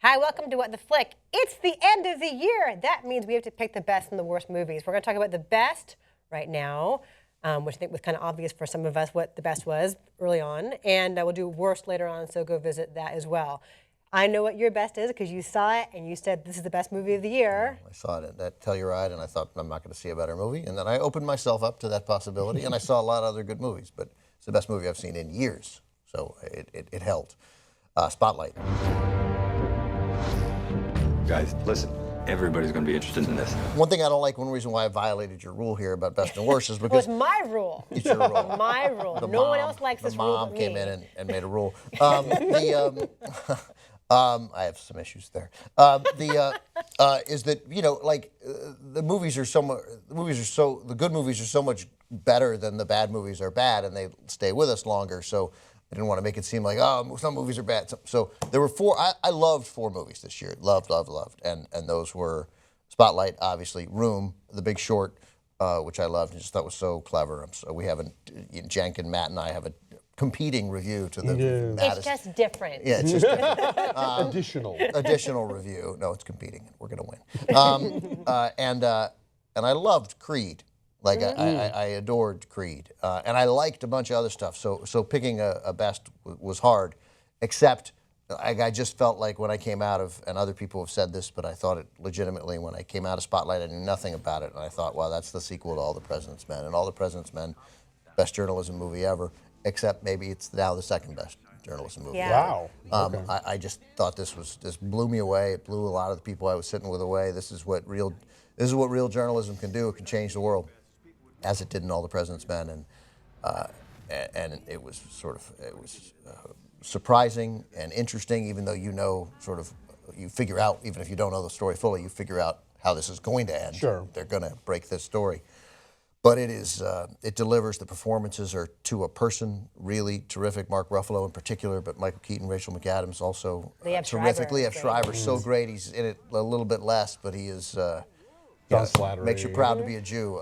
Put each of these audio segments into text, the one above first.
Hi, welcome to What the Flick. It's the end of the year. That means we have to pick the best and the worst movies. We're going to talk about the best right now, which I think was kind of obvious for some of us what the best was early on. And we'll do worst later on, so go visit that as well. I know what your best is because you saw it and you said this is the best movie of the year. I saw it at Telluride and I thought I'm not going to see a better movie. And then I opened myself up to that possibility and I saw a lot of other good movies. But it's the best movie I've seen in years. So it held. Spotlight. Guys, listen, everybody's going to be interested in this. One thing I don't like, one reason why I violated your rule here about best and worst is because... It was my rule. It's your rule. My rule. No one else likes this rule but me. The mom came in and made a rule. I have some issues there. Is that, you know, like the movies are so much, the good movies are so much better than the bad movies are bad, and they stay with us longer. So I didn't want to make it seem like, oh, some movies are bad. So there were four. I loved four movies this year. Loved, and those were Spotlight, obviously, Room, The Big Short, which I loved and just thought was so clever. So we have Cenk and Matt and I have a competing review to the It's just different. Yeah, it's just different. Additional review. No, it's competing. We're going to win. And I loved Creed. Like I adored Creed, and I liked a bunch of other stuff. So picking a best was hard, except I just felt like when I came out of, and other people have said this, but I thought it legitimately when I came out of Spotlight, I knew nothing about it, and I thought, wow, that's the sequel to All the President's Men, and All the President's Men, best journalism movie ever, except maybe it's now the second best journalism movie. Yeah. Wow. Okay. I just thought this blew me away. It blew a lot of the people I was sitting with away. This is what real journalism can do. It can change the world, as it did in All the President's Men, and it was surprising and interesting. Even though you figure out, even if you don't know the story fully, you figure out how this is going to end. Sure, they're going to break this story, but it delivers. The performances are to a person really terrific. Mark Ruffalo in particular, but Michael Keaton, Rachel McAdams also terrific. Liev Schreiber's so great. He's in it a little bit less, but he is. John Slattery. Makes you proud to be a Jew.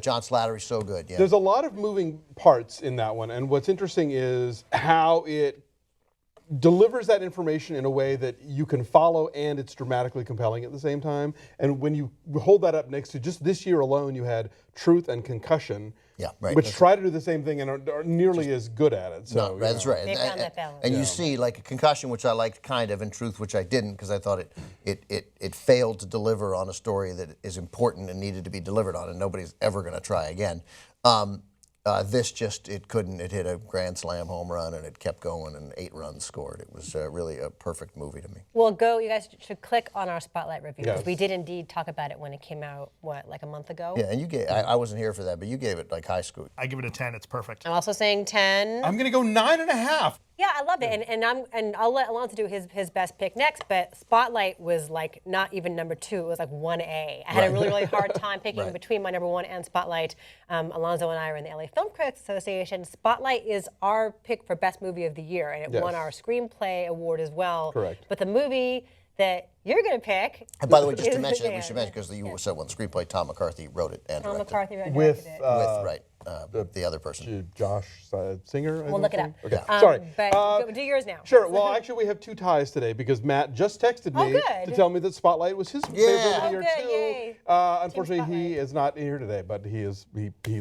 John Slattery's so good. Yeah. There's a lot of moving parts in that one, and what's interesting is how it delivers that information in a way that you can follow, and it's dramatically compelling at the same time. And when you hold that up next to just this year alone, you had Truth and Concussion, which try to do the same thing and are nearly as good at it. So that's right. They found that balance. And you see, like a Concussion, which I liked kind of, and Truth, which I didn't, because I thought it failed to deliver on a story that is important and needed to be delivered on, and nobody's ever going to try again. This it couldn't. It hit a grand slam home run, and it kept going, and 8 runs scored. It was really a perfect movie to me. Well, you guys should click on our Spotlight review, because we did indeed talk about it when it came out, like a month ago? Yeah, and you gave, I wasn't here for that, but you gave it like high school. I give it a 10, it's perfect. I'm also saying 10. I'm going to go 9.5. Yeah, I loved it, and I'll let Alonso do his best pick next. But Spotlight was like not even number 2; it was like 1A. I had a really hard time picking between my number 1 and Spotlight. Alonso and I are in the LA Film Critics Association. Spotlight is our pick for best movie of the year, and it won our screenplay award as well. Correct. But the movie that you're going to pick. And by the way, just to mention it, we should mention, because you said one screenplay, Tom McCarthy wrote it and Tom directed McCarthy it. directed With the other person. Josh Singer. We'll look it up. Okay. Sorry. But do yours now. Sure. Well, actually, we have 2 ties today because Matt just texted me to tell me that Spotlight was his favorite of the year too. Yay. Unfortunately, he is not here today, but he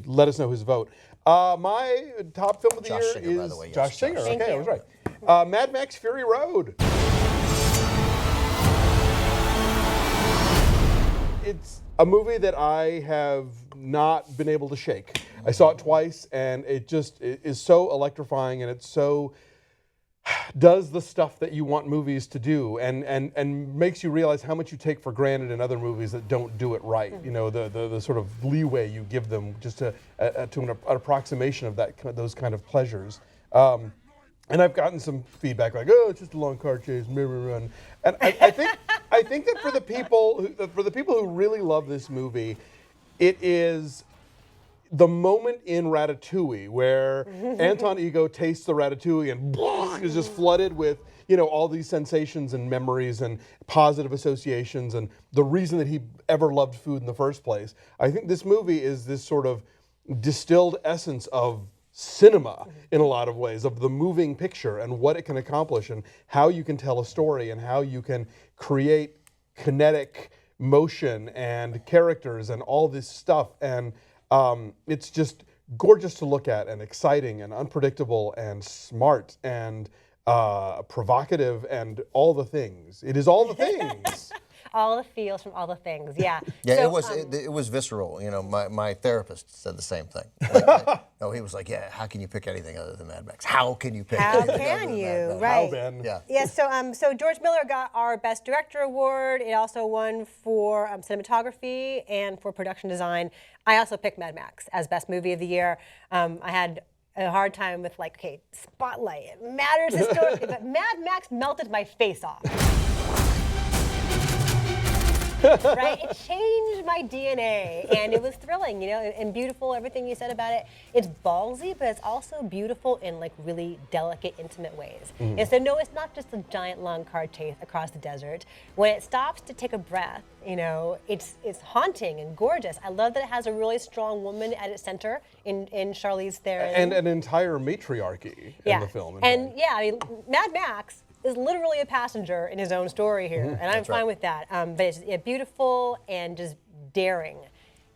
let us know his vote. My top film of the year Singer, by is the way. Yes, Josh Singer. Thank Okay, you. I was right. Mad Max: Fury Road. It's a movie that I have not been able to shake. I saw it twice, and it just is so electrifying, and it so does the stuff that you want movies to do, and makes you realize how much you take for granted in other movies that don't do it right. You know, the sort of leeway you give them just to an approximation of those kind of pleasures. And I've gotten some feedback like, "Oh, it's just a long car chase, and I think that for the people who really love this movie, it is the moment in Ratatouille where Anton Ego tastes the ratatouille and is just flooded with all these sensations and memories and positive associations and the reason that he ever loved food in the first place. I think this movie is this sort of distilled essence of cinema in a lot of ways, of the moving picture and what it can accomplish and how you can tell a story and how you can create kinetic motion and characters and all this stuff. And it's just gorgeous to look at and exciting and unpredictable and smart and provocative and all the things. It is all the things. All the feels from all the things, yeah. Yeah, So, it was visceral. You know, my therapist said the same thing. No, he was like, yeah, how can you pick anything other than Mad Max? How can you pick How anything other can than Mad you? Max? Right. How, Ben? Yeah. Yeah, so George Miller got our Best Director award. It also won for cinematography and for production design. I also picked Mad Max as Best Movie of the Year. I had a hard time with like, okay, Spotlight, it matters historically, but Mad Max melted my face off. Right? It changed my DNA, and it was thrilling, you know, and beautiful, everything you said about it. It's ballsy, but it's also beautiful in like really delicate, intimate ways. And so no, it's not just a giant long car chase across the desert. When it stops to take a breath, you know, it's haunting and gorgeous. I love that it has a really strong woman at its center in Charlize Theron. And an entire matriarchy in the film. And yeah, I mean, Mad Max is literally a passenger in his own story here, and I'm fine with that. But it's beautiful and just daring.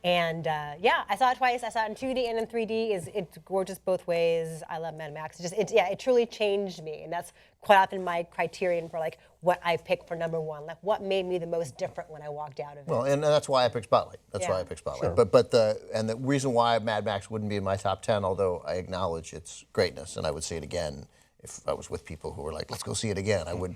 And yeah, I saw it twice. I saw it in 2D and in 3D. It's gorgeous both ways. I love Mad Max. It truly changed me, and that's quite often my criterion for like what I pick for number one, like what made me the most different when I walked out of it. Well, and that's why I picked Spotlight. That's why I picked Spotlight. Sure. But the reason why Mad Max wouldn't be in my top 10, although I acknowledge its greatness and I would see it again if I was with people who were like, let's go see it again, I would.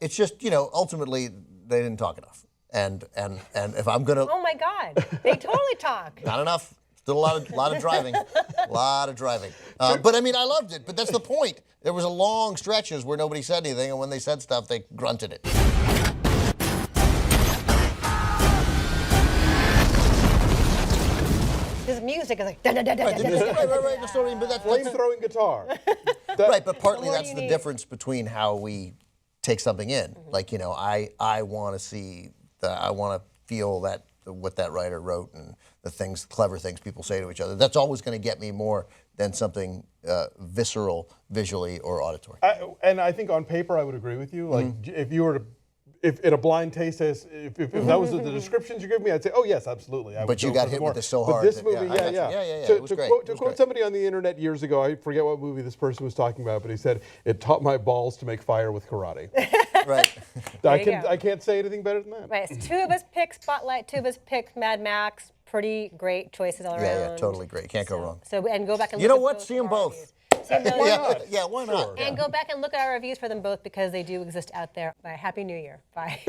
It's just, you know, ultimately they didn't talk enough. And if I'm gonna, Oh my God, they totally talk. not enough. Still a lot of driving, a lot of driving. But I mean, I loved it. But that's the point. There was a long stretches where nobody said anything, and when they said stuff, they grunted it. His music is like da da da da Right, da da. right. That's what I mean, but that's Flame-throwing guitar. right. But partly more that's you the need. difference between how we take something in. Like, you know, I want to see I want to feel that what that writer wrote and the things, clever things people say to each other. That's always going to get me more than something visceral, visually or auditory. And I think on paper I would agree with you. Like if you were to, if in a blind taste test, if that was the descriptions you give me, I'd say, oh yes, absolutely. I would But you go got for hit more. with this so But hard this that- movie, yeah, I got you. Yeah. To, It was to great. quote, It to was quote great. somebody on the internet years ago, I forget what movie this person was talking about, but he said, "It taught my balls to make fire with karate." Right. I can't say anything better than that. Right, so two of us picked Spotlight, two of us picked Mad Max. Pretty great choices all around. Yeah, totally great. Can't go wrong. So and go back and You look know at what? See them our both. reviews. See 'em both. Yeah, why not? Sure. And go back and look at our reviews for them both because they do exist out there. Bye. Happy New Year. Bye.